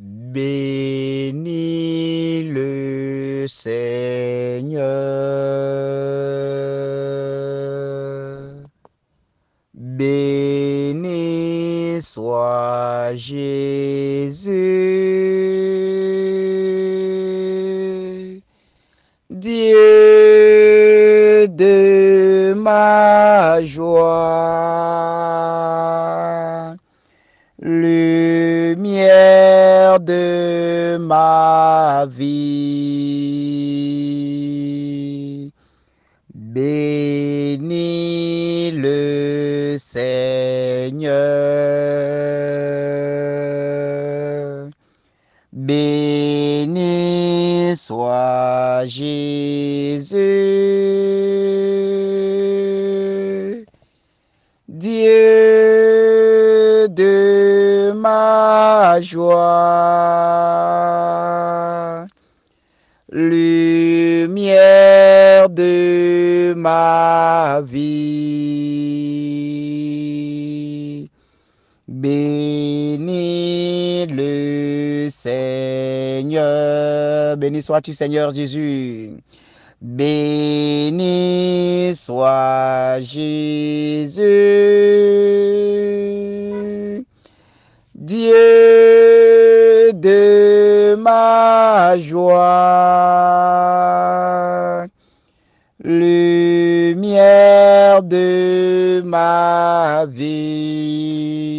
Bénis le Seigneur. Béni soit Jésus, Dieu de ma joie, lumière de ma vie. Bénis le Seigneur. Béni soit Jésus, Dieu de ma joie, lumière de ma vie. Bénis le Seigneur. Béni sois-tu, Seigneur Jésus. Béni soit Jésus, Dieu de ma joie, lumière de ma vie.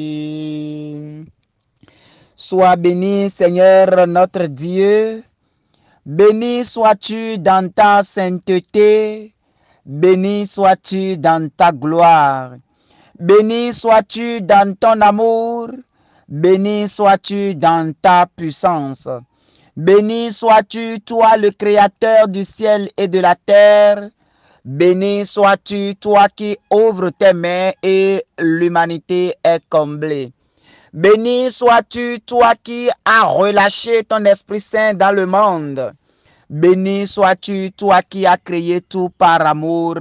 Sois béni, Seigneur notre Dieu. Béni sois-tu dans ta sainteté. Béni sois-tu dans ta gloire. Béni sois-tu dans ton amour. Béni sois-tu dans ta puissance. Béni sois-tu, toi le Créateur du ciel et de la terre. Béni sois-tu, toi qui ouvres tes mains et l'humanité est comblée. Béni sois-tu, toi qui as relâché ton Esprit Saint dans le monde. Béni sois-tu, toi qui as créé tout par amour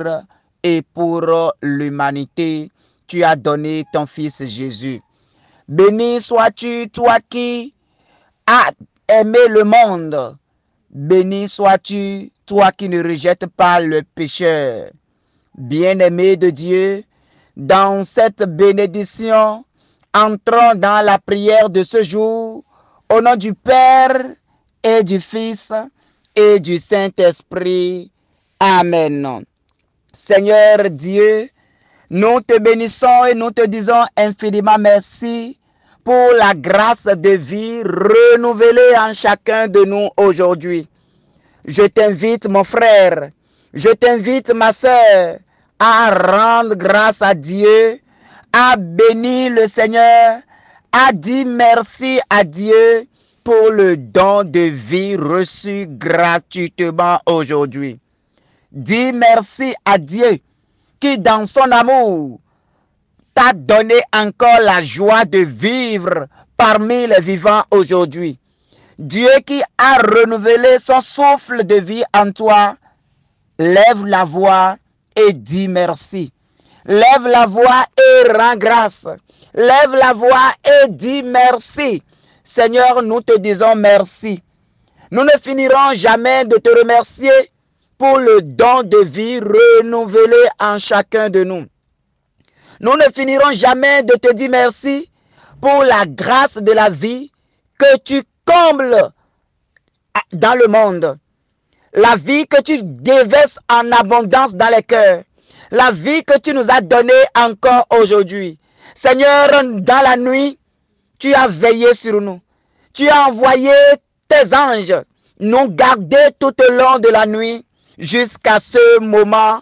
et pour l'humanité. Tu as donné ton Fils Jésus. Béni sois-tu, toi qui as aimé le monde. Béni sois-tu, toi qui ne rejettes pas le pécheur. Bien-aimé de Dieu, dans cette bénédiction, entrons dans la prière de ce jour, au nom du Père et du Fils et du Saint-Esprit. Amen. Seigneur Dieu, nous te bénissons et nous te disons infiniment merci pour la grâce de vie renouvelée en chacun de nous aujourd'hui. Je t'invite, mon frère, je t'invite, ma sœur, à rendre grâce à Dieu, à bénir le Seigneur, à dire merci à Dieu pour le don de vie reçu gratuitement aujourd'hui. Dis merci à Dieu qui, dans son amour, t'a donné encore la joie de vivre parmi les vivants aujourd'hui. Dieu qui a renouvelé son souffle de vie en toi, lève la voix et dis merci. Lève la voix et rends grâce. Lève la voix et dis merci. Seigneur, nous te disons merci. Nous ne finirons jamais de te remercier pour le don de vie renouvelé en chacun de nous. Nous ne finirons jamais de te dire merci pour la grâce de la vie que tu combles dans le monde. La vie que tu déverses en abondance dans les cœurs. La vie que tu nous as donnée encore aujourd'hui. Seigneur, dans la nuit, tu as veillé sur nous. Tu as envoyé tes anges nous garder tout au long de la nuit jusqu'à ce moment.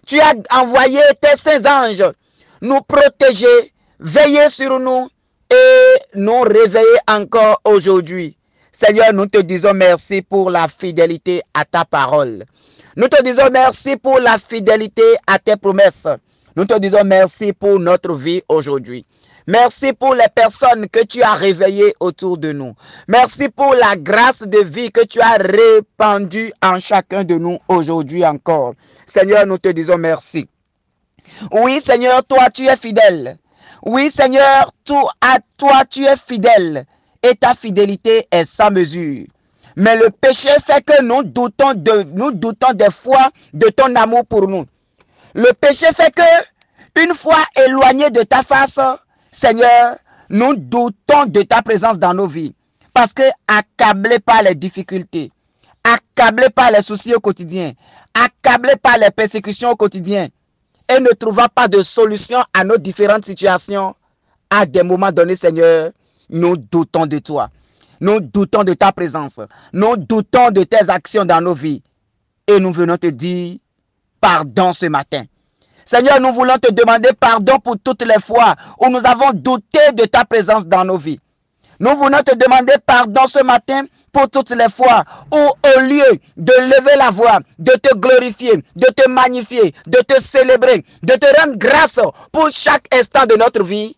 Tu as envoyé tes saints anges nous protéger, veiller sur nous et nous réveiller encore aujourd'hui. Seigneur, nous te disons merci pour la fidélité à ta parole. Nous te disons merci pour la fidélité à tes promesses. Nous te disons merci pour notre vie aujourd'hui. Merci pour les personnes que tu as réveillées autour de nous. Merci pour la grâce de vie que tu as répandue en chacun de nous aujourd'hui encore. Seigneur, nous te disons merci. Oui, Seigneur, toi, tu es fidèle. Oui, Seigneur, toi, tu es fidèle. et ta fidélité est sans mesure. Mais le péché fait que nous doutons des fois de ton amour pour nous. Le péché fait que, une fois éloignés de ta face, Seigneur, nous doutons de ta présence dans nos vies. Parce que accablés par les difficultés, accablés par les soucis au quotidien, accablés par les persécutions au quotidien, et ne trouvant pas de solution à nos différentes situations, à des moments donnés, Seigneur, nous doutons de toi. Nous doutons de ta présence. Nous doutons de tes actions dans nos vies. Et nous venons te dire pardon ce matin. Seigneur, nous voulons te demander pardon pour toutes les fois où nous avons douté de ta présence dans nos vies. Nous voulons te demander pardon ce matin pour toutes les fois où, au lieu de lever la voix, de te glorifier, de te magnifier, de te célébrer, de te rendre grâce pour chaque instant de notre vie,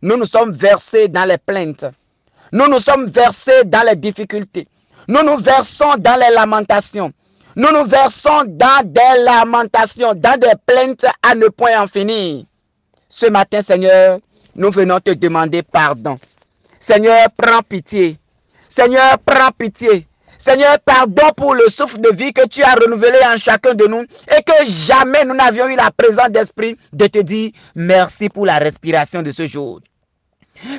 nous nous sommes versés dans les plaintes. Nous nous sommes versés dans les difficultés. Nous nous versons dans les lamentations. Nous nous versons dans des lamentations, dans des plaintes à ne point en finir. Ce matin, Seigneur, nous venons te demander pardon. Seigneur, prends pitié. Seigneur, prends pitié. Seigneur, pardon pour le souffle de vie que tu as renouvelé en chacun de nous et que jamais nous n'avions eu la présence d'esprit de te dire merci pour la respiration de ce jour.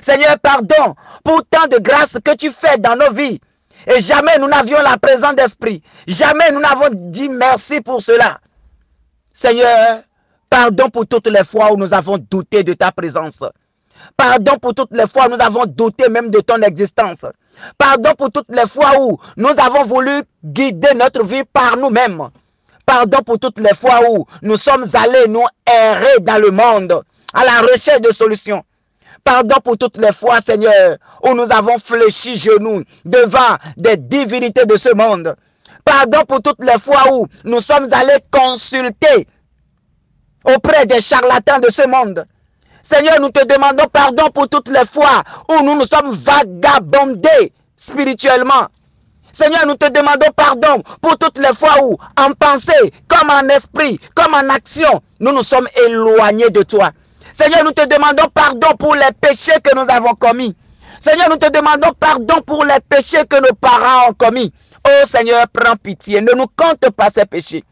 Seigneur, pardon pour tant de grâces que tu fais dans nos vies. Et jamais nous n'avions la présence d'esprit. Jamais nous n'avons dit merci pour cela. Seigneur, pardon pour toutes les fois où nous avons douté de ta présence. Pardon pour toutes les fois où nous avons douté même de ton existence. Pardon pour toutes les fois où nous avons voulu guider notre vie par nous-mêmes. Pardon pour toutes les fois où nous sommes allés nous errer dans le monde à la recherche de solutions. Pardon pour toutes les fois, Seigneur, où nous avons fléchi genoux devant des divinités de ce monde. Pardon pour toutes les fois où nous sommes allés consulter auprès des charlatans de ce monde. Seigneur, nous te demandons pardon pour toutes les fois où nous nous sommes vagabondés spirituellement. Seigneur, nous te demandons pardon pour toutes les fois où, en pensée, comme en esprit, comme en action, nous nous sommes éloignés de toi. Seigneur, nous te demandons pardon pour les péchés que nous avons commis. Seigneur, nous te demandons pardon pour les péchés que nos parents ont commis. Oh Seigneur, prends pitié, ne nous compte pas ces péchés.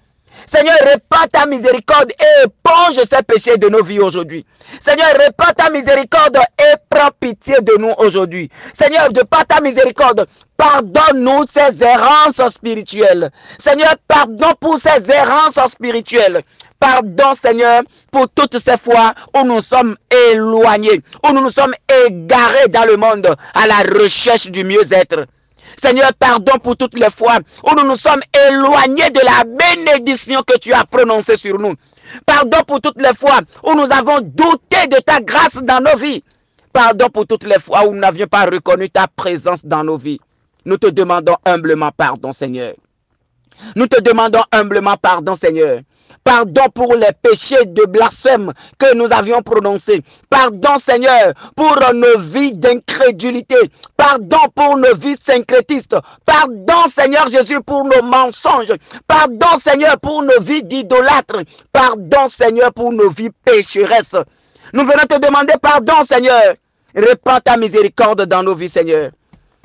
Seigneur, répands ta miséricorde et éponge ces péchés de nos vies aujourd'hui. Seigneur, répands ta miséricorde et prends pitié de nous aujourd'hui. Seigneur, de par ta miséricorde, pardonne-nous ces errances spirituelles. Seigneur, pardon pour ces errances spirituelles. Pardon, Seigneur, pour toutes ces fois où nous sommes éloignés, où nous nous sommes égarés dans le monde à la recherche du mieux-être. Seigneur, pardon pour toutes les fois où nous nous sommes éloignés de la bénédiction que tu as prononcée sur nous. Pardon pour toutes les fois où nous avons douté de ta grâce dans nos vies. Pardon pour toutes les fois où nous n'avions pas reconnu ta présence dans nos vies. Nous te demandons humblement pardon, Seigneur. Nous te demandons humblement pardon, Seigneur. Pardon pour les péchés de blasphème que nous avions prononcés. Pardon, Seigneur, pour nos vies d'incrédulité. Pardon pour nos vies syncrétistes. Pardon, Seigneur Jésus, pour nos mensonges. Pardon, Seigneur, pour nos vies d'idolâtres. Pardon, Seigneur, pour nos vies pécheresses. Nous venons te demander pardon, Seigneur. Répands ta miséricorde dans nos vies, Seigneur.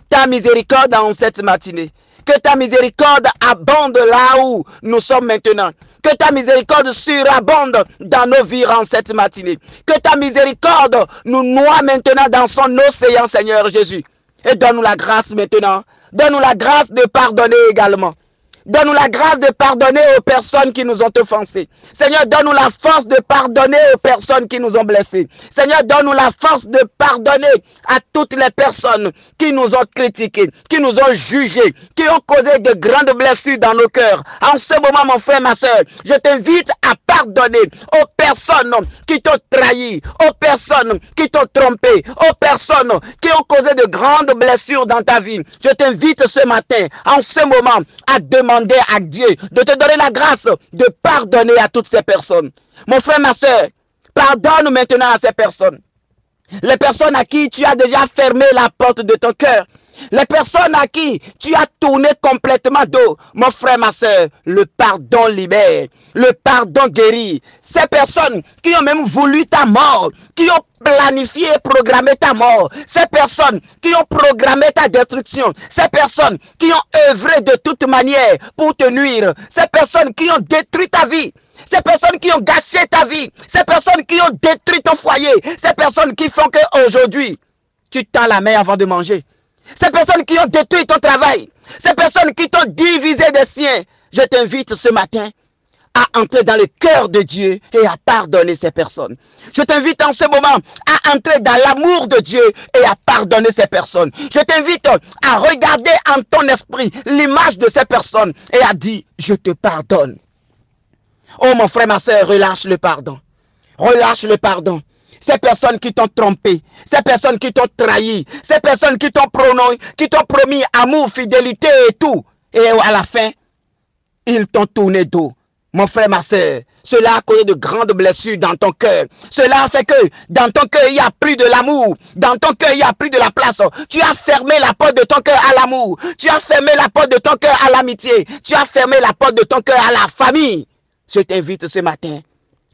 Ta miséricorde en cette matinée. Que ta miséricorde abonde là où nous sommes maintenant. Que ta miséricorde surabonde dans nos vies en cette matinée. Que ta miséricorde nous noie maintenant dans son océan, Seigneur Jésus. Et donne-nous la grâce maintenant. Donne-nous la grâce de pardonner également. Donne-nous la grâce de pardonner aux personnes qui nous ont offensés. Seigneur, donne-nous la force de pardonner aux personnes qui nous ont blessés. Seigneur, donne-nous la force de pardonner à toutes les personnes qui nous ont critiqués, qui nous ont jugés, qui ont causé de grandes blessures dans nos cœurs. En ce moment, mon frère, ma soeur, je t'invite à pardonner aux personnes qui t'ont trahi, aux personnes qui t'ont trompé, aux personnes qui ont causé de grandes blessures dans ta vie. Je t'invite ce matin, en ce moment, à demander à Dieu de te donner la grâce de pardonner à toutes ces personnes. Mon frère, ma soeur, pardonne maintenant à ces personnes. Les personnes à qui tu as déjà fermé la porte de ton cœur. Les personnes à qui tu as tourné complètement dos, mon frère, ma soeur, le pardon libère, le pardon guérit. Ces personnes qui ont même voulu ta mort, qui ont planifié et programmé ta mort, ces personnes qui ont programmé ta destruction, ces personnes qui ont œuvré de toute manière pour te nuire, ces personnes qui ont détruit ta vie, ces personnes qui ont gâché ta vie, ces personnes qui ont détruit ton foyer, ces personnes qui font qu'aujourd'hui, tu tends la main avant de manger. Ces personnes qui ont détruit ton travail, ces personnes qui t'ont divisé des siens, je t'invite ce matin à entrer dans le cœur de Dieu et à pardonner ces personnes. Je t'invite en ce moment à entrer dans l'amour de Dieu et à pardonner ces personnes. Je t'invite à regarder en ton esprit l'image de ces personnes et à dire, je te pardonne. Oh mon frère, ma soeur, relâche le pardon. Relâche le pardon. Ces personnes qui t'ont trompé, ces personnes qui t'ont trahi, ces personnes qui t'ont promis amour, fidélité et tout. Et à la fin, ils t'ont tourné dos. Mon frère, ma soeur, cela a causé de grandes blessures dans ton cœur. Cela a fait que dans ton cœur, il n'y a plus de l'amour. Dans ton cœur, il n'y a plus de la place. Tu as fermé la porte de ton cœur à l'amour. Tu as fermé la porte de ton cœur à l'amitié. Tu as fermé la porte de ton cœur à la famille. Je t'invite ce matin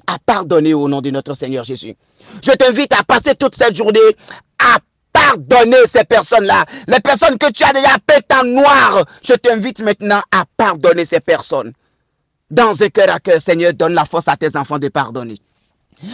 à pardonner au nom de notre Seigneur Jésus. Je t'invite à passer toute cette journée à pardonner ces personnes-là. Les personnes que tu as déjà peintes en noir. Je t'invite maintenant à pardonner ces personnes. Dans un cœur à cœur, Seigneur, donne la force à tes enfants de pardonner.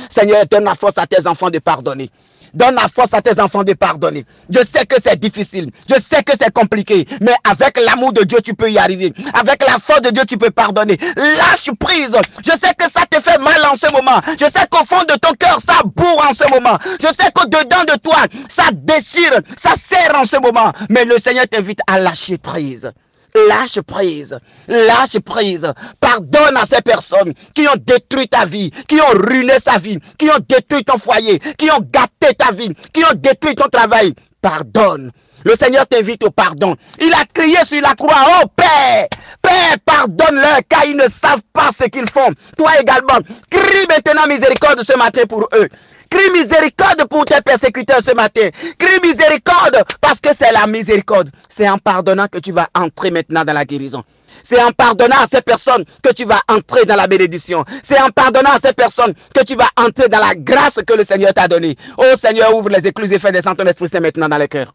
Seigneur, donne la force à tes enfants de pardonner. Donne la force à tes enfants de pardonner. Je sais que c'est difficile. Je sais que c'est compliqué. Mais avec l'amour de Dieu, tu peux y arriver. Avec la force de Dieu, tu peux pardonner. Lâche prise. Je sais que ça te fait mal en ce moment. Je sais qu'au fond de ton cœur, ça bourre en ce moment. Je sais qu'au-dedans de toi, ça déchire, ça serre en ce moment. Mais le Seigneur t'invite à lâcher prise. Lâche prise, lâche prise. Pardonne à ces personnes qui ont détruit ta vie, qui ont ruiné sa vie, qui ont détruit ton foyer, qui ont gâté ta vie, qui ont détruit ton travail. Pardonne. Le Seigneur t'invite au pardon. Il a crié sur la croix, oh Père, Père, pardonne-leur car ils ne savent pas ce qu'ils font. Toi également, crie maintenant miséricorde ce matin pour eux. Crie miséricorde pour tes persécuteurs ce matin. Crie miséricorde parce que c'est la miséricorde. C'est en pardonnant que tu vas entrer maintenant dans la guérison. C'est en pardonnant à ces personnes que tu vas entrer dans la bénédiction. C'est en pardonnant à ces personnes que tu vas entrer dans la grâce que le Seigneur t'a donnée. Oh Seigneur, ouvre les écluses et fais descendre ton Esprit Saint maintenant dans les cœurs.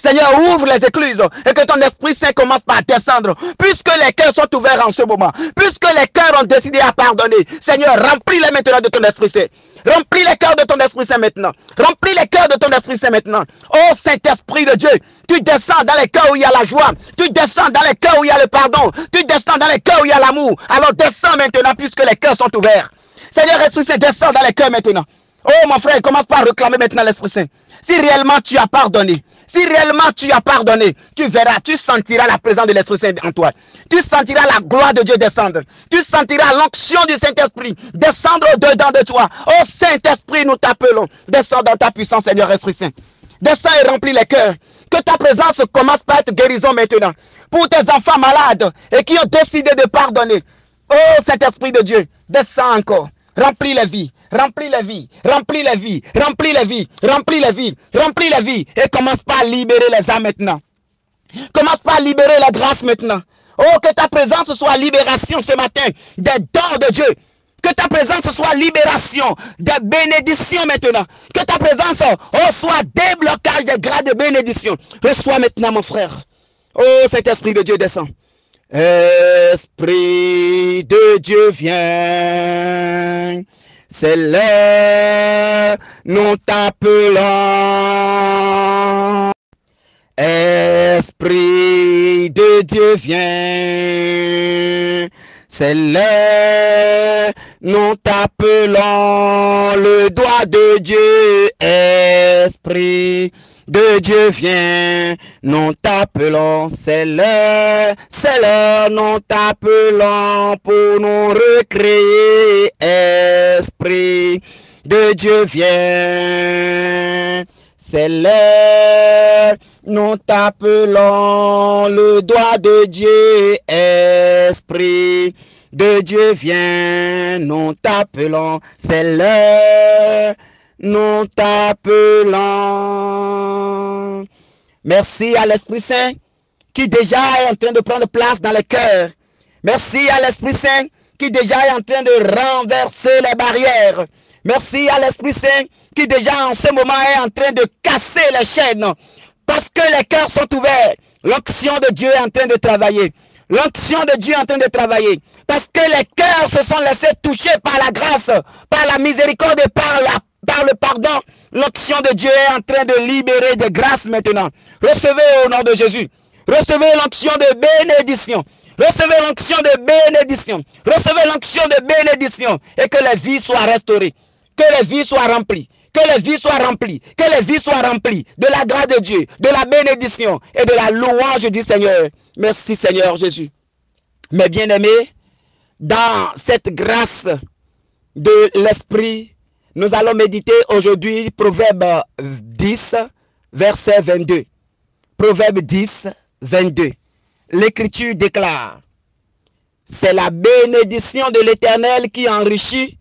Seigneur, ouvre les écluses et que ton Esprit Saint commence par descendre. Puisque les cœurs sont ouverts en ce moment, puisque les cœurs ont décidé à pardonner, Seigneur, remplis-les maintenant de ton Esprit Saint. Remplis les cœurs de ton Esprit Saint maintenant. Remplis les cœurs de ton Esprit Saint maintenant. Oh Saint-Esprit de Dieu, tu descends dans les cœurs où il y a la joie. Tu descends dans les cœurs où il y a le pardon. Tu descends dans les cœurs où il y a l'amour. Alors descends maintenant puisque les cœurs sont ouverts. Seigneur, Esprit Saint, descends dans les cœurs maintenant. Oh mon frère, commence par réclamer maintenant l'Esprit Saint. Si réellement tu as pardonné, si réellement tu as pardonné, tu verras, tu sentiras la présence de l'Esprit Saint en toi. Tu sentiras la gloire de Dieu descendre. Tu sentiras l'onction du Saint-Esprit descendre au-dedans de toi. Oh Saint-Esprit, nous t'appelons. Descends dans ta puissance, Seigneur Esprit Saint. Descends et remplis les cœurs. Que ta présence commence par être guérison maintenant. Pour tes enfants malades et qui ont décidé de pardonner. Oh Saint-Esprit de Dieu, descends encore. Remplis la vie, remplis la vie, remplis la vie, remplis la vie, remplis la vie, remplis la vie. Et commence par libérer les âmes maintenant. Commence par libérer la grâce maintenant. Oh, que ta présence soit libération ce matin des dons de Dieu. Que ta présence soit libération des bénédictions maintenant. Que ta présence soit déblocage des grades de bénédiction. Reçois maintenant mon frère. Oh, cet esprit de Dieu descend. Esprit de Dieu viens, c'est l'heure, nous t'appelons. Esprit de Dieu viens, c'est l'heure, nous t'appelons. Le doigt de Dieu, Esprit de Dieu vient, nous t'appelons, c'est l'heure, nous t'appelons pour nous recréer. Esprit de Dieu vient, c'est l'heure, nous t'appelons. Le doigt de Dieu, Esprit de Dieu vient, nous t'appelons, c'est l'heure, nous t'appelons. Merci à l'Esprit Saint qui déjà est en train de prendre place dans les cœurs. Merci à l'Esprit Saint qui déjà est en train de renverser les barrières. Merci à l'Esprit Saint qui déjà en ce moment est en train de casser les chaînes. Parce que les cœurs sont ouverts. L'onction de Dieu est en train de travailler. L'onction de Dieu est en train de travailler. Parce que les cœurs se sont laissés toucher par la grâce, par la miséricorde et par le pardon. L'onction de Dieu est en train de libérer des grâces maintenant. Recevez au nom de Jésus. Recevez l'onction de bénédiction. Recevez l'onction de bénédiction. Recevez l'onction de bénédiction. Et que les vies soient restaurées. Que les vies soient remplies. Que les vies soient remplies. Que les vies soient remplies de la grâce de Dieu, de la bénédiction et de la louange du Seigneur. Merci Seigneur Jésus. Mes bien-aimés, dans cette grâce de l'Esprit, nous allons méditer aujourd'hui Proverbe 10, verset 22. Proverbe 10, 22. L'Écriture déclare: c'est la bénédiction de l'Éternel qui enrichit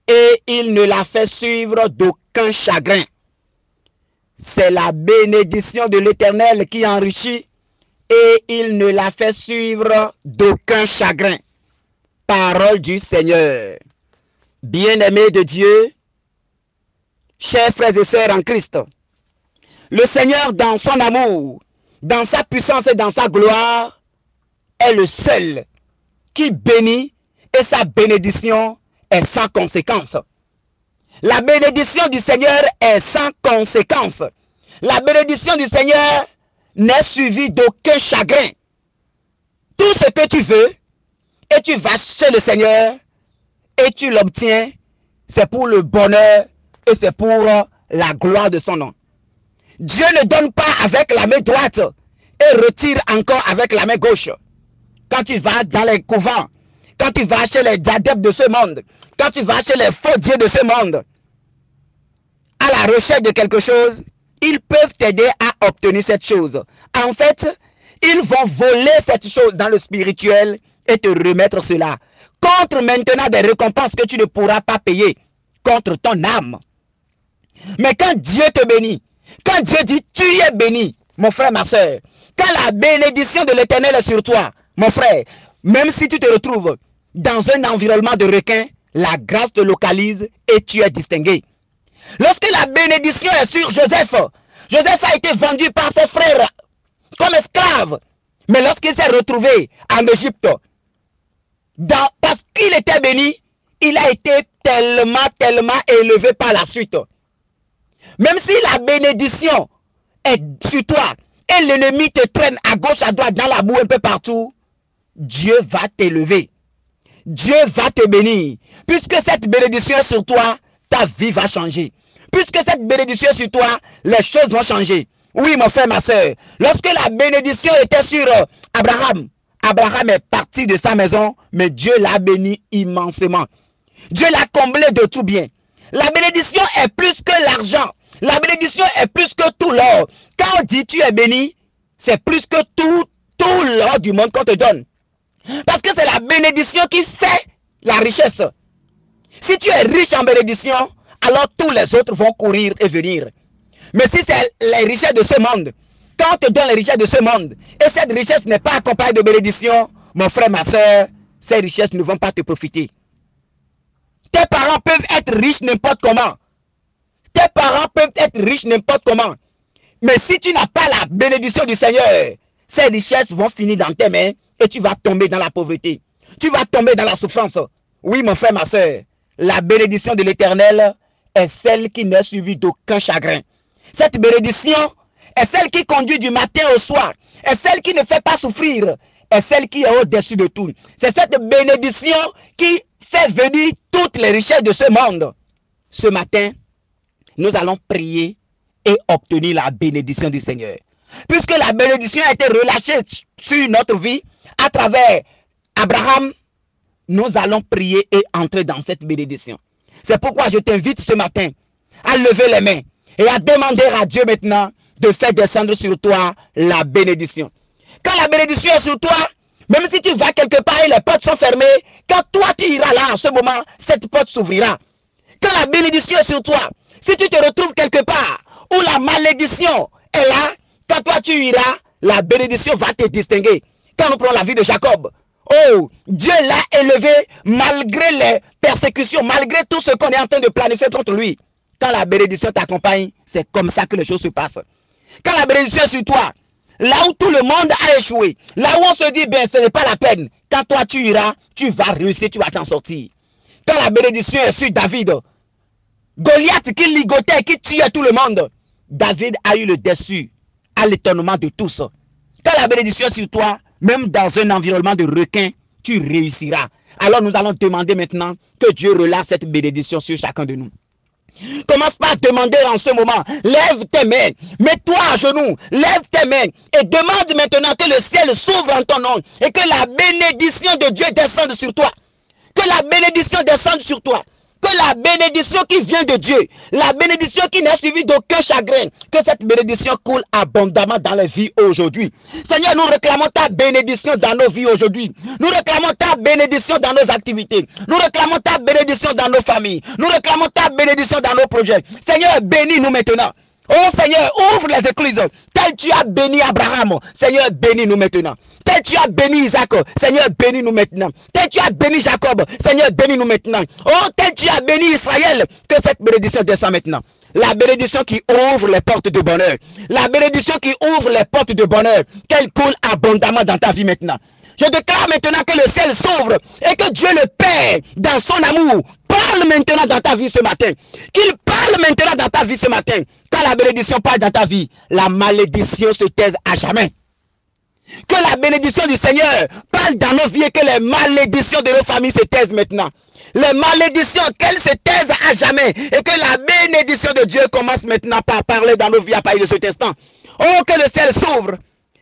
et il ne la fait suivre d'aucun chagrin. C'est la bénédiction de l'Éternel qui enrichit et il ne la fait suivre d'aucun chagrin. Parole du Seigneur. Bien-aimés de Dieu, chers frères et sœurs en Christ, le Seigneur dans son amour, dans sa puissance et dans sa gloire, est le seul qui bénit et sa bénédiction est sans conséquence. La bénédiction du Seigneur est sans conséquence. La bénédiction du Seigneur n'est suivie d'aucun chagrin. Tout ce que tu veux, et tu vas chez le Seigneur, et tu l'obtiens, c'est pour le bonheur et c'est pour la gloire de son nom. Dieu ne donne pas avec la main droite et retire encore avec la main gauche. Quand tu vas dans les couvents, quand tu vas chez les adeptes de ce monde, quand tu vas chez les faux dieux de ce monde, à la recherche de quelque chose, ils peuvent t'aider à obtenir cette chose. En fait, ils vont voler cette chose dans le spirituel et te remettre cela. Contre maintenant des récompenses que tu ne pourras pas payer contre ton âme. Mais quand Dieu te bénit, quand Dieu dit tu es béni, mon frère, ma soeur, quand la bénédiction de l'Éternel est sur toi, mon frère, même si tu te retrouves dans un environnement de requins, la grâce te localise et tu es distingué. Lorsque la bénédiction est sur Joseph, Joseph a été vendu par ses frères comme esclave. Mais lorsqu'il s'est retrouvé en Égypte, parce qu'il était béni, il a été tellement élevé par la suite. Même si la bénédiction est sur toi et l'ennemi te traîne à gauche, à droite, dans la boue, un peu partout, Dieu va t'élever. Dieu va te bénir. Puisque cette bénédiction est sur toi, ta vie va changer. Puisque cette bénédiction est sur toi, les choses vont changer. Oui, mon frère, ma soeur, lorsque la bénédiction était sur Abraham, Abraham est parti de sa maison, mais Dieu l'a béni immensément. Dieu l'a comblé de tout bien. La bénédiction est plus que l'argent. La bénédiction est plus que tout l'or. Quand on dit tu es béni, c'est plus que tout l'or du monde qu'on te donne. Parce que c'est la bénédiction qui fait la richesse. Si tu es riche en bénédiction, alors tous les autres vont courir et venir. Mais si c'est les richesses de ce monde, quand on te donne les richesses de ce monde, et cette richesse n'est pas accompagnée de bénédiction, mon frère, ma soeur, ces richesses ne vont pas te profiter. Tes parents peuvent être riches n'importe comment. Tes parents peuvent être riches n'importe comment. Mais si tu n'as pas la bénédiction du Seigneur, ces richesses vont finir dans tes mains et tu vas tomber dans la pauvreté. Tu vas tomber dans la souffrance. Oui, mon frère, ma soeur, la bénédiction de l'Éternel est celle qui n'est suivie d'aucun chagrin. Cette bénédiction est celle qui conduit du matin au soir, est celle qui ne fait pas souffrir, est celle qui est au-dessus de tout. C'est cette bénédiction qui fait venir toutes les richesses de ce monde. Ce matin, nous allons prier et obtenir la bénédiction du Seigneur. Puisque la bénédiction a été relâchée sur notre vie à travers Abraham, nous allons prier et entrer dans cette bénédiction. C'est pourquoi je t'invite ce matin à lever les mains et à demander à Dieu maintenant de faire descendre sur toi la bénédiction. Quand la bénédiction est sur toi, même si tu vas quelque part et les portes sont fermées, quand toi tu iras là en ce moment, cette porte s'ouvrira. Quand la bénédiction est sur toi, si tu te retrouves quelque part où la malédiction est là, Quand toi tu iras, la bénédiction va te distinguer. Quand nous prenons la vie de Jacob, oh, Dieu l'a élevé malgré les persécutions, malgré tout ce qu'on est en train de planifier contre lui. Quand la bénédiction t'accompagne, c'est comme ça que les choses se passent. Quand la bénédiction est sur toi, là où tout le monde a échoué, là où on se dit, ben ce n'est pas la peine, quand toi tu iras, tu vas réussir, tu vas t'en sortir. Quand la bénédiction est sur David, Goliath qui ligotait, qui tuait tout le monde, David a eu le dessus, à l'étonnement de tous. Quand la bénédiction est sur toi, même dans un environnement de requins, tu réussiras. Alors nous allons demander maintenant que Dieu relâche cette bénédiction sur chacun de nous. Commence par demander en ce moment, lève tes mains, mets-toi à genoux, lève tes mains et demande maintenant que le ciel s'ouvre en ton nom et que la bénédiction de Dieu descende sur toi. Que la bénédiction descende sur toi. Que la bénédiction qui vient de Dieu, la bénédiction qui n'est suivie d'aucun chagrin, que cette bénédiction coule abondamment dans les vies aujourd'hui. Seigneur, nous réclamons ta bénédiction dans nos vies aujourd'hui. Nous réclamons ta bénédiction dans nos activités. Nous réclamons ta bénédiction dans nos familles. Nous réclamons ta bénédiction dans nos projets. Seigneur, bénis-nous maintenant. Oh Seigneur, ouvre les écluses. Tel tu as béni Abraham, Seigneur, bénis-nous maintenant. Tel tu as béni Isaac, Seigneur, bénis-nous maintenant. Tel tu as béni Jacob, Seigneur, bénis-nous maintenant. Oh, tel tu as béni Israël, que cette bénédiction descend maintenant. La bénédiction qui ouvre les portes de bonheur. La bénédiction qui ouvre les portes de bonheur. Qu'elle coule abondamment dans ta vie maintenant. Je déclare maintenant que le ciel s'ouvre et que Dieu le Père, dans son amour, parle maintenant dans ta vie ce matin. Qu'il parle maintenant dans ta vie ce matin. Quand la bénédiction parle dans ta vie, la malédiction se taise à jamais. Que la bénédiction du Seigneur parle dans nos vies et que les malédictions de nos familles se taisent maintenant. Les malédictions, qu'elles se taisent à jamais. Et que la bénédiction de Dieu commence maintenant par parler dans nos vies à partir de cet instant. Oh, que le ciel s'ouvre.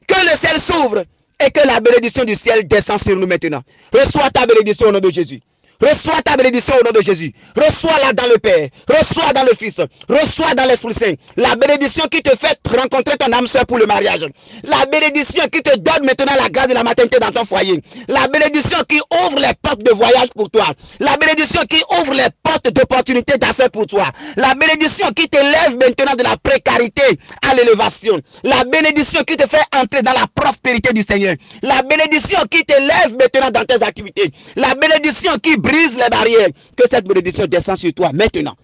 Que le ciel s'ouvre. Et que la bénédiction du ciel descend sur nous maintenant. Reçois ta bénédiction au nom de Jésus. Reçois ta bénédiction au nom de Jésus. Reçois-la dans le Père. Reçois dans le Fils. Reçois dans l'Esprit Saint. La bénédiction qui te fait rencontrer ton âme sœur pour le mariage. La bénédiction qui te donne maintenant la grâce de la maternité dans ton foyer. La bénédiction qui ouvre les portes de voyage pour toi. La bénédiction qui ouvre les portes d'opportunités d'affaires pour toi. La bénédiction qui t'élève maintenant de la précarité à l'élévation. La bénédiction qui te fait entrer dans la prospérité du Seigneur. La bénédiction qui t'élève maintenant dans tes activités. La bénédiction qui brise les barrières. Que cette bénédiction descende sur toi maintenant.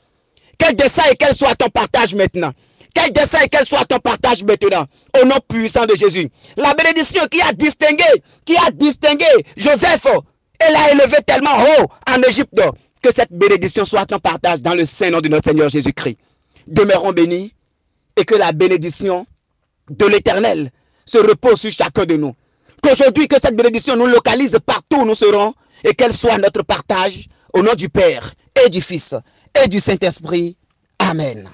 Qu'elle descende et qu'elle soit ton partage maintenant. Qu'elle descende et qu'elle soit ton partage maintenant. Au nom puissant de Jésus. La bénédiction qui a distingué Joseph et l'a élevé tellement haut en Égypte. Que cette bénédiction soit ton partage dans le saint nom de notre Seigneur Jésus-Christ. Demeurons bénis et que la bénédiction de l'Éternel se repose sur chacun de nous. Qu'aujourd'hui, que cette bénédiction nous localise partout où nous serons et qu'elle soit notre partage au nom du Père et du Fils et du Saint-Esprit. Amen.